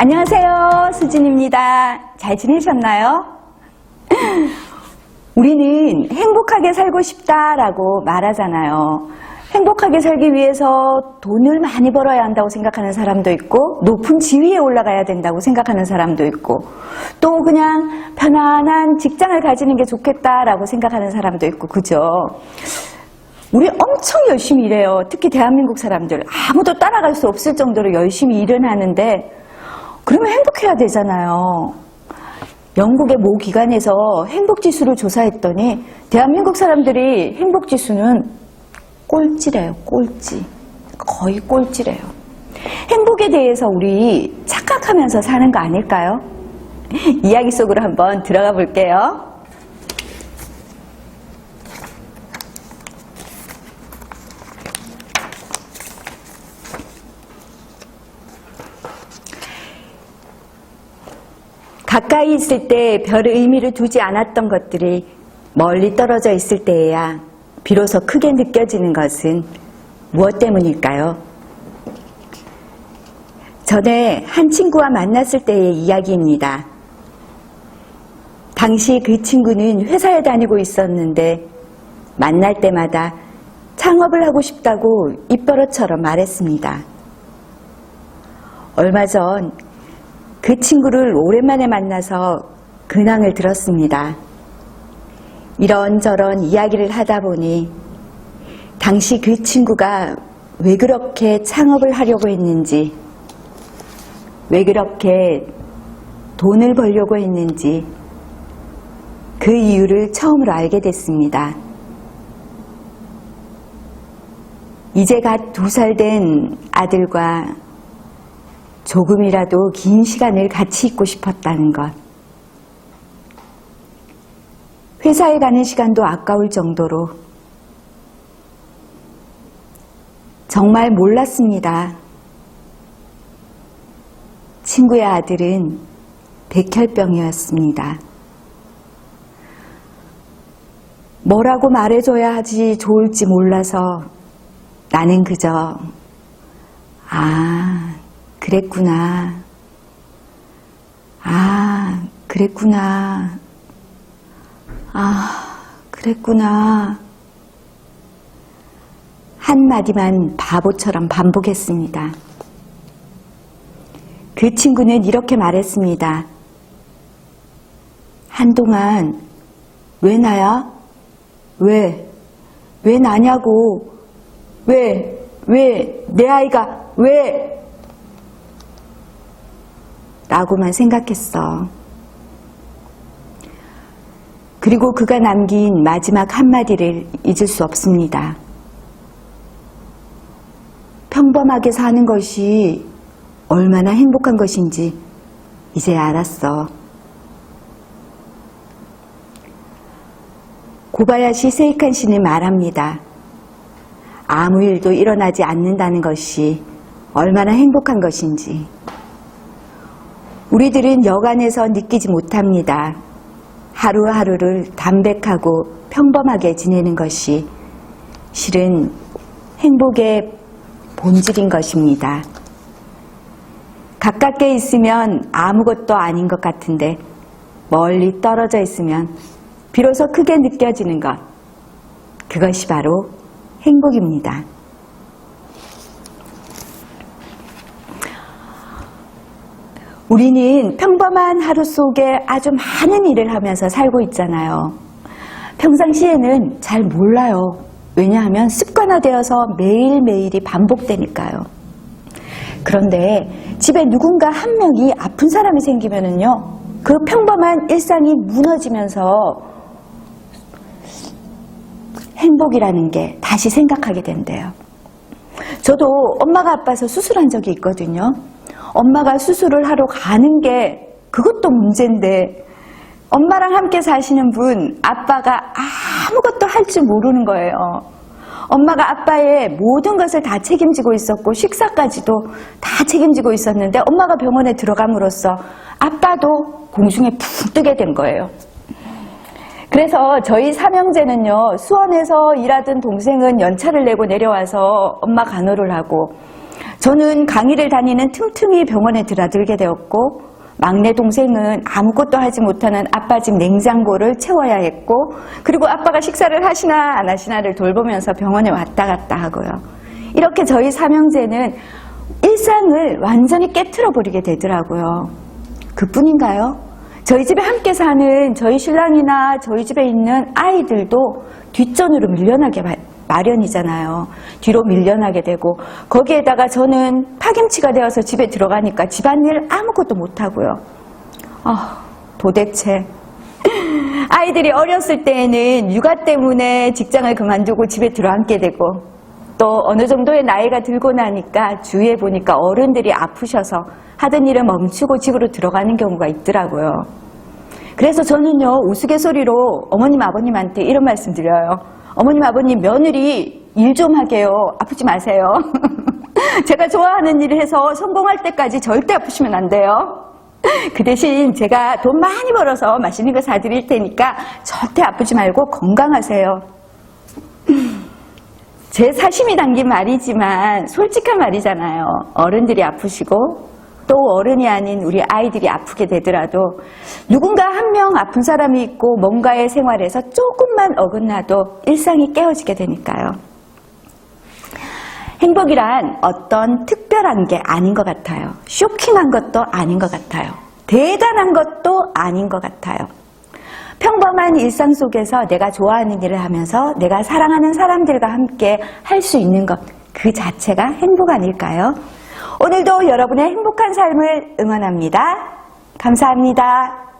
안녕하세요. 수진입니다. 잘 지내셨나요? 우리는 행복하게 살고 싶다라고 말하잖아요. 행복하게 살기 위해서 돈을 많이 벌어야 한다고 생각하는 사람도 있고, 높은 지위에 올라가야 된다고 생각하는 사람도 있고, 또 그냥 편안한 직장을 가지는 게 좋겠다라고 생각하는 사람도 있고, 그죠? 우리 엄청 열심히 일해요. 특히 대한민국 사람들. 아무도 따라갈 수 없을 정도로 열심히 일은 하는데, 그러면 행복해야 되잖아요. 영국의 모 기관에서 행복지수를 조사했더니 대한민국 사람들이 행복지수는 꼴찌래요. 꼴찌. 거의 꼴찌래요. 행복에 대해서 우리 착각하면서 사는 거 아닐까요? 이야기 속으로 한번 들어가 볼게요. 가까이 있을 때 별 의미를 두지 않았던 것들이 멀리 떨어져 있을 때에야 비로소 크게 느껴지는 것은 무엇 때문일까요? 전에 한 친구와 만났을 때의 이야기입니다. 당시 그 친구는 회사에 다니고 있었는데 만날 때마다 창업을 하고 싶다고 입버릇처럼 말했습니다. 얼마 전 그 친구를 오랜만에 만나서 근황을 들었습니다. 이런저런 이야기를 하다 보니 당시 그 친구가 왜 그렇게 창업을 하려고 했는지, 왜 그렇게 돈을 벌려고 했는지 그 이유를 처음으로 알게 됐습니다. 이제 갓 2살 된 아들과 조금이라도 긴 시간을 같이 있고 싶었다는 것. 회사에 가는 시간도 아까울 정도로 정말 몰랐습니다. 친구의 아들은 백혈병이었습니다. 뭐라고 말해줘야 하지 좋을지 몰라서 나는 그저 그랬구나. 그랬구나. 그랬구나. 한마디만 바보처럼 반복했습니다. 그 친구는 이렇게 말했습니다. 한동안 왜 나야? 왜 나냐고. 왜 내 아이가 왜? 라고만 생각했어. 그리고 그가 남긴 마지막 한마디를 잊을 수 없습니다. 평범하게 사는 것이 얼마나 행복한 것인지 이제 알았어. 고바야시 세이칸 씨는 말합니다. 아무 일도 일어나지 않는다는 것이 얼마나 행복한 것인지. 우리들은 여간에서 느끼지 못합니다. 하루하루를 담백하고 평범하게 지내는 것이 실은 행복의 본질인 것입니다. 가깝게 있으면 아무것도 아닌 것 같은데 멀리 떨어져 있으면 비로소 크게 느껴지는 것. 그것이 바로 행복입니다. 우리는 평범한 하루 속에 아주 많은 일을 하면서 살고 있잖아요. 평상시에는 잘 몰라요. 왜냐하면 습관화되어서 매일매일이 반복되니까요. 그런데 집에 누군가 한 명이 아픈 사람이 생기면은요, 그 평범한 일상이 무너지면서 행복이라는 게 다시 생각하게 된대요. 저도 엄마가 아파서 수술한 적이 있거든요. 엄마가 수술을 하러 가는 게 그것도 문제인데 엄마랑 함께 사시는 분, 아빠가 아무것도 할 줄 모르는 거예요. 엄마가 아빠의 모든 것을 다 책임지고 있었고 식사까지도 다 책임지고 있었는데 엄마가 병원에 들어감으로써 아빠도 공중에 푹 뜨게 된 거예요. 그래서 저희 삼형제는요, 수원에서 일하던 동생은 연차를 내고 내려와서 엄마 간호를 하고, 저는 강의를 다니는 틈틈이 병원에 드나들게 되었고, 막내 동생은 아무것도 하지 못하는 아빠 집 냉장고를 채워야 했고, 그리고 아빠가 식사를 하시나 안 하시나를 돌보면서 병원에 왔다 갔다 하고요. 이렇게 저희 삼형제는 일상을 완전히 깨트려 버리게 되더라고요. 그뿐인가요? 저희 집에 함께 사는 저희 신랑이나 저희 집에 있는 아이들도 뒷전으로 밀려나게 마련이잖아요. 뒤로 밀려나게 되고, 거기에다가 저는 파김치가 되어서 집에 들어가니까 집안일 아무것도 못하고요. 도대체 아이들이 어렸을 때에는 육아 때문에 직장을 그만두고 집에 들어앉게 되고, 또 어느 정도의 나이가 들고 나니까 주위에 보니까 어른들이 아프셔서 하던 일을 멈추고 집으로 들어가는 경우가 있더라고요. 그래서 저는요, 우스갯소리로 어머님 아버님한테 이런 말씀 드려요. 어머님 아버님, 며느리 일 좀 하게요. 아프지 마세요. 제가 좋아하는 일을 해서 성공할 때까지 절대 아프시면 안 돼요. 그 대신 제가 돈 많이 벌어서 맛있는 거 사드릴 테니까 절대 아프지 말고 건강하세요. 제 사심이 담긴 말이지만 솔직한 말이잖아요. 어른들이 아프시고 또 어른이 아닌 우리 아이들이 아프게 되더라도 누군가 한 명 아픈 사람이 있고 뭔가의 생활에서 조금만 어긋나도 일상이 깨어지게 되니까요. 행복이란 어떤 특별한 게 아닌 것 같아요. 쇼킹한 것도 아닌 것 같아요. 대단한 것도 아닌 것 같아요. 평범한 일상 속에서 내가 좋아하는 일을 하면서 내가 사랑하는 사람들과 함께 할 수 있는 것, 그 자체가 행복 아닐까요? 오늘도 여러분의 행복한 삶을 응원합니다. 감사합니다.